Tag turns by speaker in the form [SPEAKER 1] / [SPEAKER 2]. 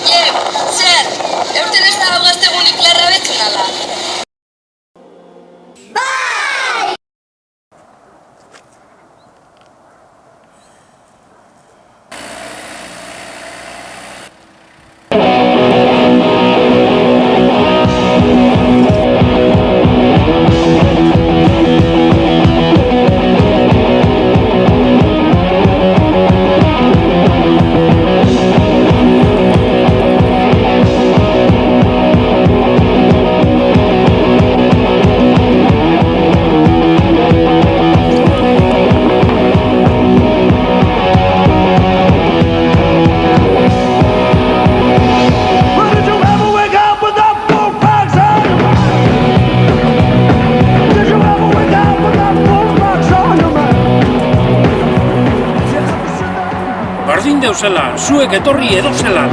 [SPEAKER 1] Lep, zer, eurten ez dago gaztegunik larra betzen ala?
[SPEAKER 2] Bardin deuzela, zuek etorri edozelan.